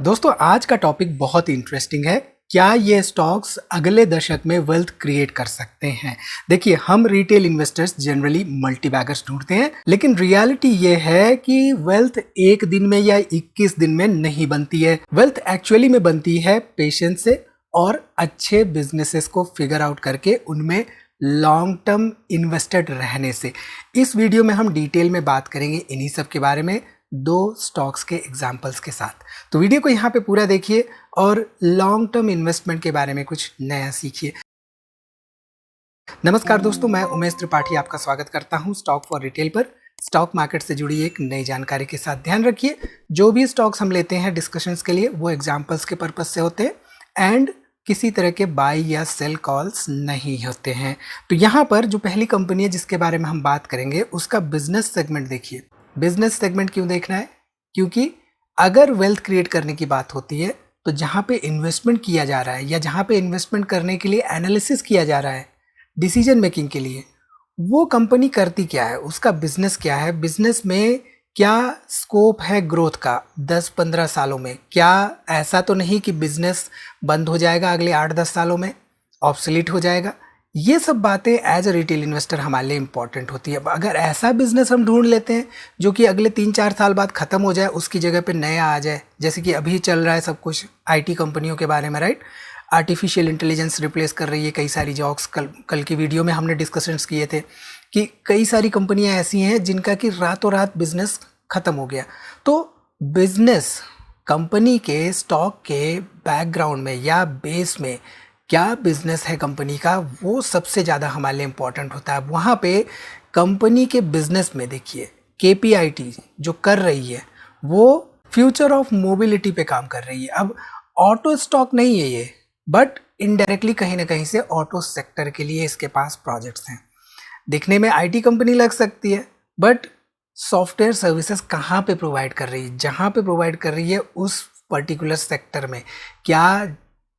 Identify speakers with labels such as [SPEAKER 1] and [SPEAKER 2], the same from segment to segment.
[SPEAKER 1] दोस्तों आज का टॉपिक बहुत इंटरेस्टिंग है। क्या ये स्टॉक्स अगले दशक में वेल्थ क्रिएट कर सकते हैं? देखिए, हम रिटेल इन्वेस्टर्स जनरली मल्टीबैगर्स ढूंढते हैं, लेकिन रियलिटी ये है कि वेल्थ एक दिन में या 21 दिन में नहीं बनती है। वेल्थ एक्चुअली में बनती है पेशेंस से और अच्छे बिजनेसेस को फिगर आउट करके उनमें लॉन्ग टर्म इन्वेस्टेड रहने से। इस वीडियो में हम डिटेल में बात करेंगे इन्हीं सब के बारे में, दो स्टॉक्स के एग्जाम्पल्स के साथ। तो वीडियो को यहाँ पे पूरा देखिए और लॉन्ग टर्म इन्वेस्टमेंट के बारे में कुछ नया सीखिए। नमस्कार दोस्तों, मैं उमेश त्रिपाठी आपका स्वागत करता हूँ स्टॉक फॉर रिटेल पर। स्टॉक मार्केट से जुड़ी एक नई जानकारी के साथ। ध्यान रखिए, जो भी स्टॉक्स हम लेते हैं डिस्कशंस के लिए वो एग्जाम्पल्स के पर्पज से होते हैं एंड किसी तरह के बाई या सेल कॉल्स नहीं होते हैं। तो यहाँ पर जो पहली कंपनी है जिसके बारे में हम बात करेंगे उसका बिजनेस सेगमेंट देखिए। बिजनेस सेगमेंट क्यों देखना है? क्योंकि अगर वेल्थ क्रिएट करने की बात होती है तो जहाँ पे इन्वेस्टमेंट किया जा रहा है या जहाँ पे इन्वेस्टमेंट करने के लिए एनालिसिस किया जा रहा है डिसीजन मेकिंग के लिए, वो कंपनी करती क्या है, उसका बिजनेस क्या है, बिजनेस में क्या स्कोप है ग्रोथ का 10-15 सालों में। क्या ऐसा तो नहीं कि बिजनेस बंद हो जाएगा अगले 8-10 सालों में, ऑब्सोलीट हो जाएगा। ये सब बातें एज अ रिटेल इन्वेस्टर हमारे लिए इंपॉर्टेंट होती है। अगर ऐसा बिजनेस हम ढूंढ लेते हैं जो कि अगले 3-4 साल बाद ख़त्म हो जाए, उसकी जगह पे नया आ जाए, जैसे कि अभी चल रहा है सब कुछ आईटी कंपनियों के बारे में, राइट। आर्टिफिशियल इंटेलिजेंस रिप्लेस कर रही है कई सारी जॉब्स। कल की वीडियो में हमने डिस्कशंस किए थे कि कई सारी कंपनियां ऐसी हैं जिनका कि रातों रात बिजनेस ख़त्म हो गया। तो बिजनेस कंपनी के स्टॉक के बैकग्राउंड में या बेस में क्या बिजनेस है कंपनी का, वो सबसे ज़्यादा हमारे लिए इम्पोर्टेंट होता है। वहाँ पे कंपनी के बिजनेस में देखिए KPIT जो कर रही है वो फ्यूचर ऑफ मोबिलिटी पे काम कर रही है। अब ऑटो स्टॉक नहीं है ये, बट इनडायरेक्टली कहीं ना कहीं से ऑटो सेक्टर के लिए इसके पास प्रोजेक्ट्स हैं। दिखने में IT कंपनी लग सकती है, बट सॉफ्टवेयर सर्विसेज कहाँ पे प्रोवाइड कर रही है? जहाँ पे प्रोवाइड कर रही है उस पर्टिकुलर सेक्टर में क्या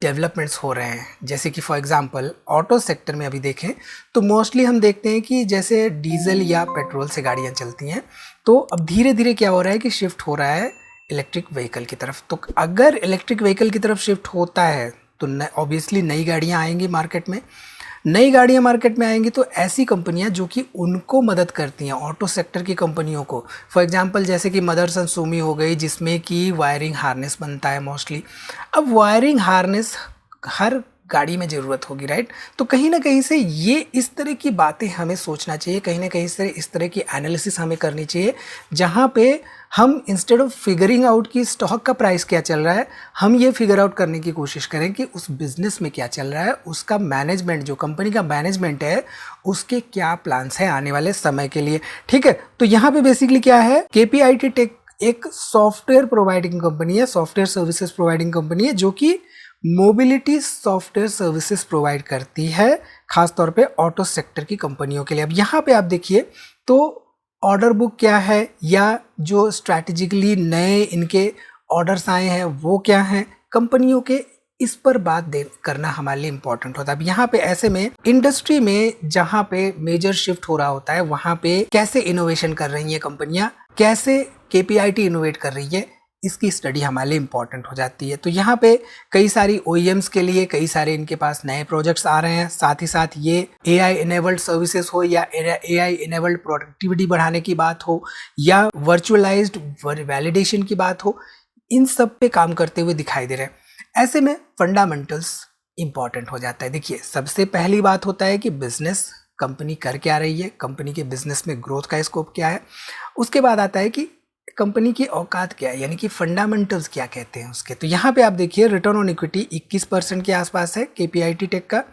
[SPEAKER 1] डेवलपमेंट्स हो रहे हैं। जैसे कि फॉर एग्जांपल ऑटो सेक्टर में अभी देखें तो मोस्टली हम देखते हैं कि जैसे डीजल या पेट्रोल से गाड़ियाँ चलती हैं, तो अब धीरे धीरे क्या हो रहा है कि शिफ्ट हो रहा है इलेक्ट्रिक व्हीकल की तरफ। तो अगर इलेक्ट्रिक व्हीकल की तरफ शिफ्ट होता है तो ऑब्वियसली नई गाड़ियाँ आएंगी मार्केट में। नई गाड़ियाँ मार्केट में आएंगी तो ऐसी कंपनियां जो कि उनको मदद करती हैं, ऑटो सेक्टर की कंपनियों को, फॉर एग्जांपल जैसे कि मदरसन सुमी हो गई जिसमें कि वायरिंग हार्नेस बनता है मोस्टली। अब वायरिंग हार्नेस हर गाड़ी में ज़रूरत होगी, राइट। तो कहीं ना कहीं से ये इस तरह की बातें हमें सोचना चाहिए, कहीं ना कहीं से इस तरह की एनालिसिस हमें करनी चाहिए जहाँ पे हम इंस्टेड ऑफ फिगरिंग आउट कि स्टॉक का प्राइस क्या चल रहा है, हम ये फिगर आउट करने की कोशिश करें कि उस बिजनेस में क्या चल रहा है, उसका मैनेजमेंट, जो कंपनी का मैनेजमेंट है उसके क्या प्लान्स हैं आने वाले समय के लिए। ठीक है, तो यहाँ पे बेसिकली क्या है, KPIT टेक एक सॉफ्टवेयर प्रोवाइडिंग कंपनी है, सॉफ्टवेयर सर्विसेज प्रोवाइडिंग कंपनी है जो कि मोबिलिटी सॉफ्टवेयर सर्विसेज प्रोवाइड करती है खासतौर पे ऑटो सेक्टर की कंपनियों के लिए। अब यहाँ पे आप देखिए तो ऑर्डर बुक क्या है या जो स्ट्रैटेजिकली नए इनके ऑर्डर्स आए हैं वो क्या हैं कंपनियों के, इस पर बात करना हमारे लिए इंपॉर्टेंट होता है। अब यहाँ पे ऐसे में इंडस्ट्री में जहाँ पे मेजर शिफ्ट हो रहा होता है वहाँ पे कैसे इनोवेशन कर रही है कंपनियां, कैसे KPIT इनोवेट कर रही है, इसकी स्टडी हमारे लिए इंपॉर्टेंट हो जाती है। तो यहाँ पे कई सारी OEMs के लिए कई सारे इनके पास नए प्रोजेक्ट्स आ रहे हैं। साथ ही साथ ये AI इनेबल्ड सर्विसेज हो या AI इनेबल्ड प्रोडक्टिविटी बढ़ाने की बात हो या वर्चुअलाइज्ड वैलिडेशन की बात हो, इन सब पे काम करते हुए दिखाई दे रहे हैं। ऐसे में फंडामेंटल्स इंपॉर्टेंट हो जाता है। देखिए, सबसे पहली बात होता है कि बिजनेस कंपनी कर क्या रही है, कंपनी के बिजनेस में ग्रोथ का स्कोप क्या है। उसके बाद आता है कि कंपनी की औकात क्या है, यानी कि फंडामेंटल्स क्या कहते हैं उसके। तो यहाँ पे आप देखिए रिटर्न ऑन इक्विटी 21% के आसपास है KPIT टेक का,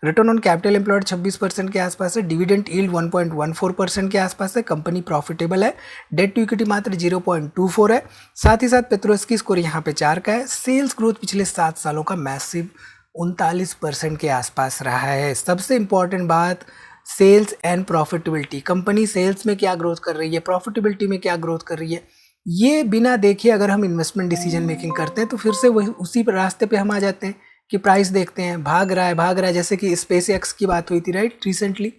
[SPEAKER 1] रिटर्न ऑन कैपिटल एम्प्लॉयड 26% के आसपास है, डिविडेंड यील्ड 1.14% के आसपास है, कंपनी प्रॉफिटेबल है, डेट टू इक्विटी मात्र 0.24 है। साथ ही साथ पेट्रोस्की स्कोर यहाँ पे 4 का है। सेल्स ग्रोथ पिछले 7 सालों का मैसिव 39% के आसपास रहा है। सबसे इंपॉर्टेंट बात, sales and profitability, company sales में क्या ग्रोथ कर रही है, प्रॉफिटेबिलिटी में क्या ग्रोथ कर रही है, ये बिना देखे अगर हम इन्वेस्टमेंट डिसीजन मेकिंग करते हैं तो फिर से वही उसी रास्ते पे हम आ जाते हैं कि प्राइस देखते हैं भाग रहा है। जैसे कि स्पेस एक्स की बात हुई थी, राइट, रिसेंटली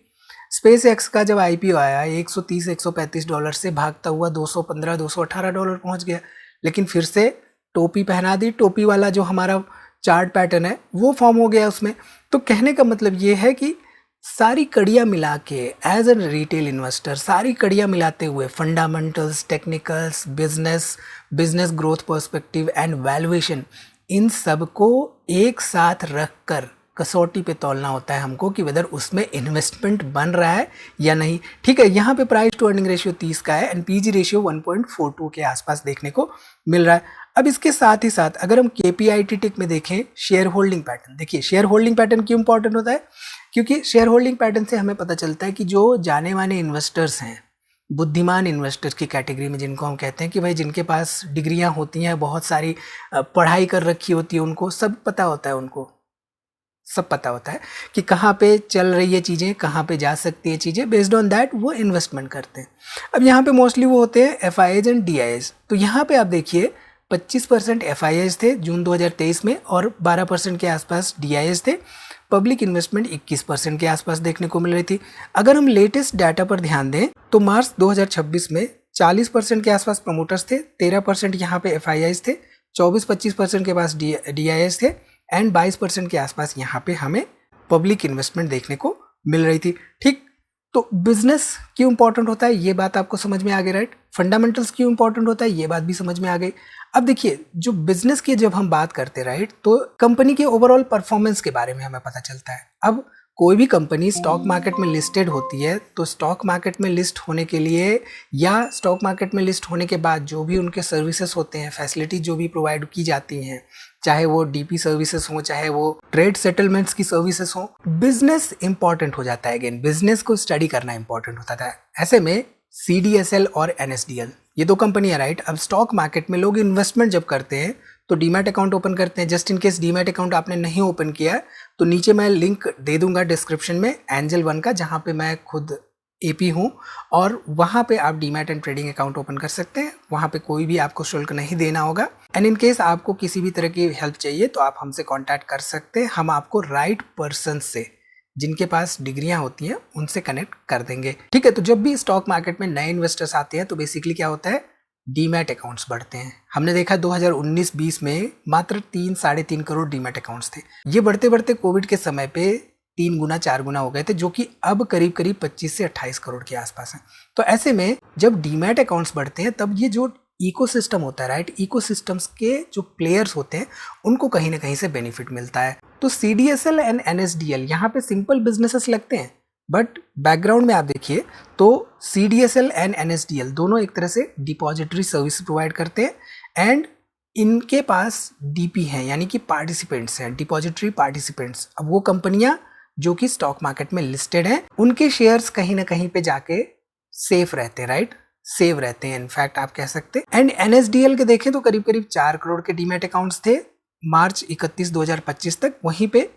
[SPEAKER 1] स्पेस एक्स का जब IPO आया $130-135 से भागता हुआ $215-218 पहुंच गया, लेकिन फिर से टोपी पहना दी, टोपी वाला जो हमारा चार्ट पैटर्न है वो फॉर्म हो गया उसमें। तो कहने का मतलब ये है कि सारी कड़ियाँ मिला के एज एन रिटेल इन्वेस्टर, सारी कड़ियाँ मिलाते हुए fundamentals, technicals, business growth perspective and valuation, इन सब को एक साथ रखकर कसौटी पे तौलना होता है हमको कि वेदर उसमें इन्वेस्टमेंट बन रहा है या नहीं। ठीक है, यहाँ पे प्राइस टू अर्निंग रेशियो 30 का है एंड पीजी रेशियो 1.42 के आसपास देखने को मिल रहा है। अब इसके साथ ही साथ अगर हम केपीआईटी टिक में देखें शेयर होल्डिंग पैटर्न, देखिए शेयर होल्डिंग पैटर्न क्यों इंपॉर्टेंट होता है, क्योंकि शेयर होल्डिंग पैटर्न से हमें पता चलता है कि जो जाने माने इन्वेस्टर्स हैं, बुद्धिमान इन्वेस्टर्स की कैटेगरी में, जिनको हम कहते हैं कि भाई जिनके पास डिग्रियां होती हैं, बहुत सारी पढ़ाई कर रखी होती है, उनको सब पता होता है, उनको सब पता होता है कि कहाँ पे चल रही है चीज़ें, कहाँ पे जा सकती है चीज़ें, बेस्ड ऑन दैट वो इन्वेस्टमेंट करते हैं। अब यहाँ पे मोस्टली वो होते हैं एफआईआईज एंड डीआईआईज। तो यहाँ पे आप देखिए 25% एफआईआईज थे जून 2023 में और 12% के आसपास डीआईआईज थे। पब्लिक इन्वेस्टमेंट 21% के आसपास देखने को मिल रही थी। अगर हम लेटेस्ट डाटा पर ध्यान दें तो मार्च 2026 में 40% के आसपास प्रमोटर्स थे, 13% यहाँ पे एफआईआईज थे, 24-25% के पास डीआईआईज थे एंड 22% के आसपास यहाँ पे हमें पब्लिक इन्वेस्टमेंट देखने को मिल रही थी। ठीक, तो बिजनेस क्यों इंपॉर्टेंट होता है ये बात आपको समझ में आ गई, राइट। फंडामेंटल्स क्यों इंपॉर्टेंट होता है ये बात भी समझ में आ गई। अब देखिए जो बिजनेस की जब हम बात करते हैं, राइट, तो कंपनी के ओवरऑल परफॉर्मेंस के बारे में हमें पता चलता है। अब कोई भी कंपनी स्टॉक मार्केट में लिस्टेड होती है तो स्टॉक मार्केट में लिस्ट होने के लिए या स्टॉक मार्केट में लिस्ट होने के बाद जो भी उनके सर्विसेज होते हैं, फैसिलिटी जो भी प्रोवाइड की जाती हैं, चाहे वो डीपी सर्विसेज हो, चाहे वो ट्रेड सेटलमेंट्स की सर्विसेज हो, बिजनेस इंपॉर्टेंट हो जाता है। अगेन बिजनेस को स्टडी करना इंपॉर्टेंट होता था। ऐसे में CDSL और NSDL ये दो कंपनियां, राइट। अब स्टॉक मार्केट में लोग इन्वेस्टमेंट जब करते हैं तो डीमैट अकाउंट ओपन करते हैं। Just in case demat account आपने नहीं ओपन किया तो नीचे मैं लिंक दे दूंगा डिस्क्रिप्शन में एंजल वन का, जहां पे मैं खुद AP हूँ और वहाँ पे आप demat and trading account open कर सकते हैं। वहाँ पे कोई भी आपको शुल्क नहीं देना होगा एंड इन केस आपको किसी भी तरह की हेल्प चाहिए तो आप हमसे कांटेक्ट कर सकते हैं। हम आपको राइट पर्सन से, जिनके पास डिग्रियां होती हैं, उनसे कनेक्ट कर देंगे। ठीक है, तो जब भी स्टॉक मार्केट में नए इन्वेस्टर्स आते हैं तो बेसिकली क्या होता है, डीमैट अकाउंट्स बढ़ते हैं। हमने देखा 2019-20 में मात्र 3-3.5 करोड़ डीमैट अकाउंट्स थे। ये बढ़ते बढ़ते कोविड के समय पे 3 गुना 4 गुना हो गए थे, जो कि अब करीब करीब 25 से 28 करोड़ के आसपास है। तो ऐसे में जब डीमैट अकाउंट्स बढ़ते हैं तब ये जो इकोसिस्टम होता है, राइट, इकोसिस्टम्स के जो प्लेयर्स होते हैं उनको कहीं ना कहीं से बेनिफिट मिलता है। तो CDSL एंड NSDL यहाँ पे सिंपल बिजनेसेस लगते हैं, बट बैकग्राउंड में आप देखिए तो CDSL एंड NSDL दोनों एक तरह से डिपॉजिटरी सर्विस प्रोवाइड करते हैं एंड इनके पास DP हैं, यानी कि पार्टिसिपेंट्स हैं, डिपॉजिटरी पार्टिसिपेंट्स। अब वो कंपनियां जो कि स्टॉक मार्केट में लिस्टेड हैं, उनके शेयर्स कहीं ना कहीं पे जाके सेफ रहते हैं, राइट, सेव रहते हैं इनफैक्ट आप कह सकते हैं। एंड NSDL के देखें तो करीब करीब 4 करोड़ के डीमैट अकाउंट्स थे मार्च 31, 2025 तक। वहीं पे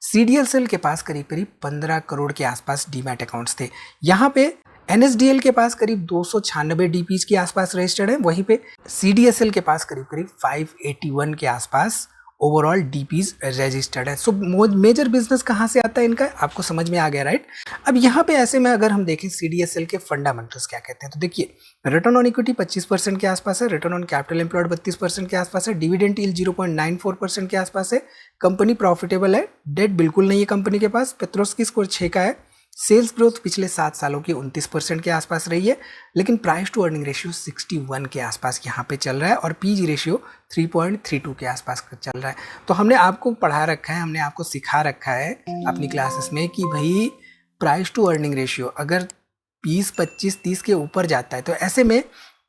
[SPEAKER 1] CDSL के पास करीब करीब 15 करोड़ के आसपास डीमैट अकाउंट्स थे। यहाँ पे NSDL के पास करीब 296 DPs के आसपास रजिस्टर्ड है, वहीं पे CDSL के पास करीब करीब 581 के आसपास ओवरऑल DPs रजिस्टर्ड है। सो मेजर बिजनेस कहाँ से आता है इनका, आपको समझ में आ गया, राइट। अब यहाँ पे ऐसे में अगर हम देखें CDSL के फंडामेंटल्स क्या कहते हैं, तो देखिए रिटर्न ऑन इक्विटी 25% के आसपास है, रिटर्न ऑन कैपिटल एम्प्लॉयड 32% के आसपास है, डिविडेंड यील्ड 0.94% के आसपास है, कंपनी प्रॉफिटेबल है, डेट बिल्कुल नहीं है कंपनी के पास, पेट्रोस्की स्कोर 6 का है, सेल्स ग्रोथ पिछले 7 सालों की 29% के आसपास रही है, लेकिन प्राइस टू अर्निंग रेशियो 61 के आसपास यहाँ पे चल रहा है और PG रेशियो 3.32 के आसपास चल रहा है। तो हमने आपको पढ़ा रखा है, हमने आपको सिखा रखा है अपनी क्लासेस में कि भाई प्राइस टू अर्निंग रेशियो अगर 20, 25, 30 के ऊपर जाता है तो ऐसे में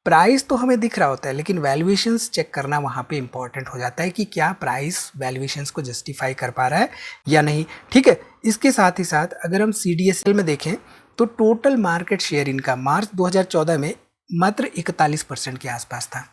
[SPEAKER 1] प्राइस तो हमें दिख रहा होता है, लेकिन वैल्यूएशंस चेक करना वहाँ पे इंपॉर्टेंट हो जाता है कि क्या प्राइस वैल्यूएशंस को जस्टिफाई कर पा रहा है या नहीं। ठीक है, इसके साथ ही साथ अगर हम CDSL में देखें तो टोटल मार्केट शेयर इनका मार्च 2014 में मात्र 41% के आसपास था,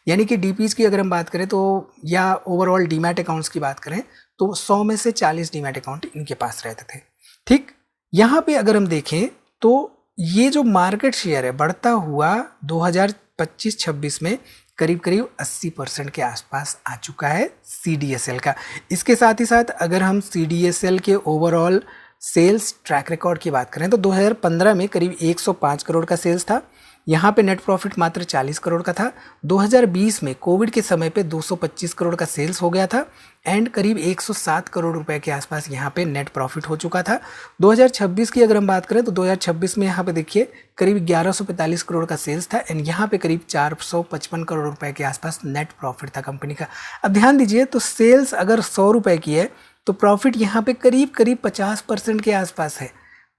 [SPEAKER 1] यानी कि DPs की अगर हम बात करें तो या ओवरऑल डीमैट अकाउंट्स की बात करें तो 100 में से 40 डीमैट अकाउंट इनके पास रहते थे। ठीक, यहाँ पे अगर हम देखें तो ये जो मार्केट शेयर है बढ़ता हुआ 2025-26 में करीब करीब 80% के आसपास आ चुका है CDSL का। इसके साथ ही साथ अगर हम CDSL के ओवरऑल सेल्स ट्रैक रिकॉर्ड की बात करें तो 2015 में करीब 105 करोड़ का सेल्स था, यहाँ पे नेट प्रॉफिट मात्र 40 करोड़ का था। 2020 में कोविड के समय पे 225 करोड़ का सेल्स हो गया था एंड करीब 107 करोड़ रुपए के आसपास यहाँ पे नेट प्रॉफिट हो चुका था। 2026 की अगर हम बात करें तो 2026 में यहाँ पे देखिए करीब 1145 करोड़ का सेल्स था एंड यहाँ पे करीब 455 करोड़ रुपए के आसपास नेट प्रॉफिट था कंपनी का। अब ध्यान दीजिए, तो सेल्स अगर 100 रुपए की है तो प्रॉफिट यहाँ पे करीब करीब 50% के आसपास है।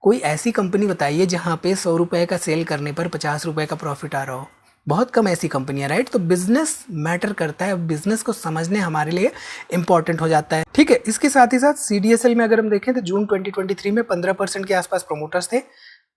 [SPEAKER 1] कोई ऐसी कंपनी बताइए जहाँ पे 100 रुपए का सेल करने पर 50 रुपए का प्रॉफिट आ रहा हो। बहुत कम ऐसी कंपनियां, राइट। तो बिजनेस मैटर करता है, बिजनेस को समझने हमारे लिए इंपॉर्टेंट हो जाता है, ठीक है। इसके साथ ही साथ CDSL में अगर हम देखें तो जून 2023 में 15% के आसपास प्रोमोटर्स थे,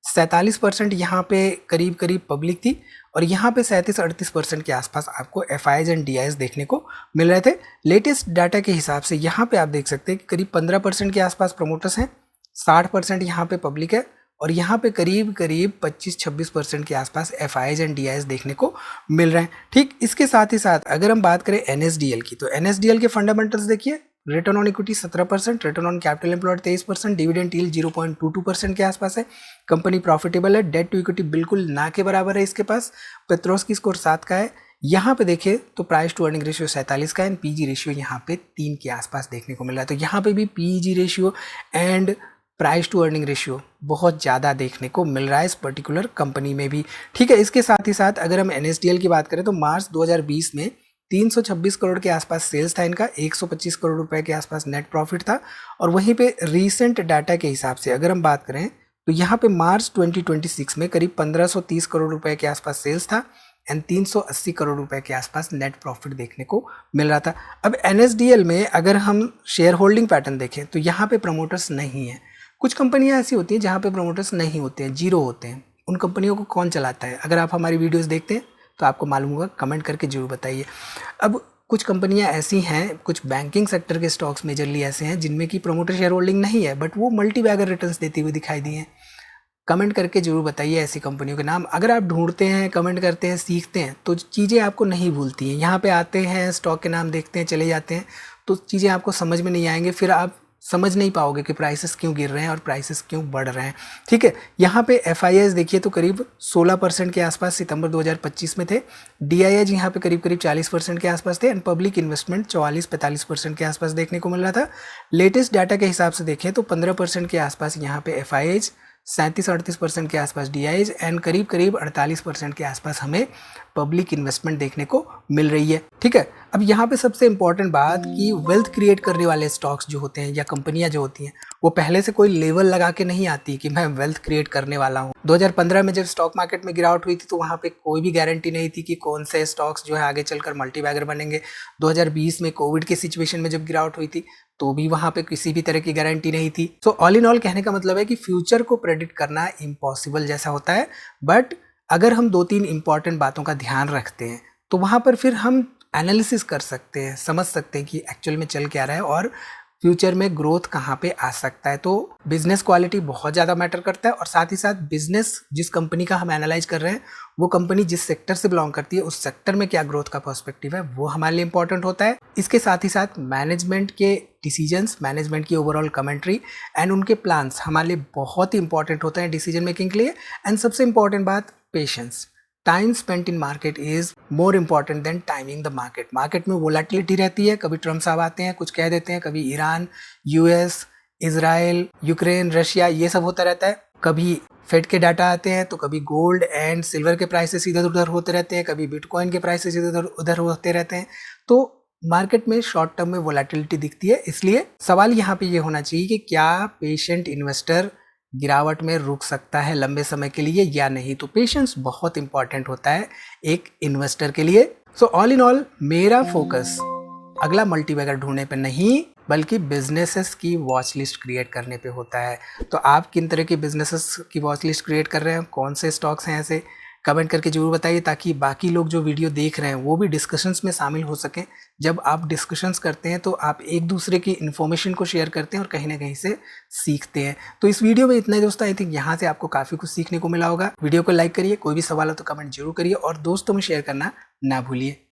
[SPEAKER 1] 47% यहाँ पे करीब करीब पब्लिक थी और यहाँ पे 37-38% के आसपास आपको FIs एंड DIs देखने को मिल रहे थे। लेटेस्ट डाटा के हिसाब से यहाँ पे आप देख सकते हैं कि करीब 15% के आसपास प्रोमोटर्स हैं, 60% यहाँ पे पब्लिक है और यहाँ पे करीब करीब 25-26% के आसपास FIs एंड DIs देखने को मिल रहे हैं, ठीक। इसके साथ ही साथ अगर हम बात करें NSDL की, तो NSDL के फंडामेंटल्स देखिए, return on equity 17%, return on capital employed 23%, dividend yield 0.22% के आसपास है, कंपनी प्रॉफिटेबल है, डेट टू इक्विटी बिल्कुल ना के बराबर है इसके पास, पेट्रोस्की स्कोर 7 का है। यहाँ पे देखें तो प्राइस टू अर्निंग रेशियो 47 का है एंड PEG रेशियो यहाँ पे 3 के आसपास देखने को मिल रहा है। तो यहाँ पे भी PEG ratio and price to earning ratio बहुत ज़्यादा देखने को मिल रहा है इस पर्टिकुलर कंपनी में भी, ठीक है। इसके साथ ही साथ अगर हम NSDL की बात करें तो मार्च 2020 में 326 करोड़ के आसपास सेल्स था इनका, 125 करोड़ रुपए के आसपास नेट प्रॉफिट था और वहीं पे रीसेंट डाटा के हिसाब से अगर हम बात करें तो यहाँ पे मार्च 2026 में करीब 1530 करोड़ रुपए के आसपास सेल्स था एंड 380 करोड़ रुपए के आसपास नेट प्रॉफिट देखने को मिल रहा था। अब NSDL में अगर हम शेयर होल्डिंग पैटर्न देखें तो यहाँ पे प्रमोटर्स नहीं है। कुछ कंपनियां ऐसी होती हैं जहाँ पे प्रमोटर्स नहीं होते हैं, जीरो होते हैं। उन कंपनियों को कौन चलाता है? अगर आप हमारी वीडियोस देखते हैं तो आपको मालूम होगा, कमेंट करके जरूर बताइए। अब कुछ कंपनियां ऐसी हैं, कुछ बैंकिंग सेक्टर के स्टॉक्स मेजरली ऐसे हैं जिनमें की प्रमोटर शेयर होल्डिंग नहीं है बट वो मल्टी बैगर रिटर्न्स देती हुई दिखाई दी हैं। कमेंट करके जरूर बताइए ऐसी कंपनियों के नाम। अगर आप ढूंढते हैं, कमेंट करते हैं, सीखते हैं तो चीज़ें आपको नहीं भूलती हैं। यहाँ पे आते हैं, स्टॉक के नाम देखते हैं, चले जाते हैं तो चीज़ें आपको समझ में नहीं आएंगे, फिर आप समझ नहीं पाओगे कि प्राइसेस क्यों गिर रहे हैं और प्राइसेस क्यों बढ़ रहे हैं, ठीक है। यहाँ पे FIs देखिए तो करीब 16% के आसपास सितंबर 2025 में थे, DIs यहाँ पे करीब करीब 40% के आसपास थे एंड पब्लिक इन्वेस्टमेंट 44-45% के आसपास देखने को मिल रहा था। लेटेस्ट डाटा के हिसाब से देखें तो 15% के आसपास यहाँ पे FIs, 37-38% के आसपास DIs एंड करीब करीब 48% के आसपास हमें पब्लिक इन्वेस्टमेंट देखने को मिल रही है, ठीक है। अब यहाँ पे सबसे इंपॉर्टेंट बात कि वेल्थ क्रिएट करने वाले स्टॉक्स जो होते हैं या कंपनियां जो होती हैं वो पहले से कोई लेवल लगा के नहीं आती कि मैं वेल्थ क्रिएट करने वाला हूँ। 2015 में जब स्टॉक मार्केट में गिरावट हुई थी तो वहाँ पे कोई भी गारंटी नहीं थी कि कौन से स्टॉक्स जो है आगे चलकर मल्टीबैगर बनेंगे। 2020 में कोविड के सिचुएशन में जब गिरावट हुई थी तो भी वहाँ पे किसी भी तरह की गारंटी नहीं थी। सो ऑल इन ऑल कहने का मतलब है कि फ्यूचर को प्रेडिक्ट करना इम्पॉसिबल जैसा होता है, बट अगर हम 2-3 इंपॉर्टेंट बातों का ध्यान रखते हैं तो वहाँ पर फिर हम एनालिसिस कर सकते हैं, समझ सकते हैं कि एक्चुअल में चल क्या रहा है और फ्यूचर में ग्रोथ कहाँ पे आ सकता है। तो बिजनेस क्वालिटी बहुत ज़्यादा मैटर करता है और साथ ही साथ बिजनेस जिस कंपनी का हम एनालाइज कर रहे हैं वो कंपनी जिस सेक्टर से बिलोंग करती है उस सेक्टर में क्या ग्रोथ का पर्सपेक्टिव है वो हमारे लिए इंपॉर्टेंट होता है। इसके साथ ही साथ मैनेजमेंट के डिसीजंस, मैनेजमेंट की ओवरऑल कमेंट्री एंड उनके प्लान्स हमारे लिए बहुत ही इंपॉर्टेंट होते हैं डिसीजन मेकिंग के लिए। एंड सबसे इंपॉर्टेंट बात, patience. Time spent in market is more important than timing the market. Market में वोलेटिलिटी रहती है, कभी ट्रम्प साहब आते हैं कुछ कह देते हैं, कभी Iran, US, Israel, Ukraine, Russia ये सब होता रहता है, कभी फेड के डाटा आते हैं तो कभी गोल्ड एंड सिल्वर के प्राइसेस इधर उधर होते रहते हैं, कभी बिटकॉइन के प्राइसेस इधर उधर होते रहते हैं। तो मार्केट में शॉर्ट टर्म में वोलेटिलिटी दिखती है, इसलिए सवाल यहाँ पे ये होना चाहिए कि क्या पेशेंट इन्वेस्टर गिरावट में रुक सकता है लंबे समय के लिए या नहीं। तो पेशेंस बहुत इंपॉर्टेंट होता है एक इन्वेस्टर के लिए। सो ऑल इन ऑल मेरा फोकस अगला मल्टीबैगर ढूंढने पे नहीं बल्कि बिजनेसेस की वॉच लिस्ट क्रिएट करने पे होता है। तो आप किन तरह के बिजनेसेस की वॉच लिस्ट क्रिएट कर रहे हैं, कौन से स्टॉक्स हैं ऐसे, कमेंट करके जरूर बताइए ताकि बाकी लोग जो वीडियो देख रहे हैं वो भी डिस्कशंस में शामिल हो सकें। जब आप डिस्कशंस करते हैं तो आप एक दूसरे की इन्फॉर्मेशन को शेयर करते हैं और कहीं ना कहीं से सीखते हैं। तो इस वीडियो में इतना ही दोस्तों, आई थिंक यहाँ से आपको काफ़ी कुछ सीखने को मिला होगा। वीडियो को लाइक करिए, कोई भी सवाल हो तो कमेंट जरूर करिए और दोस्तों में शेयर करना ना भूलिए।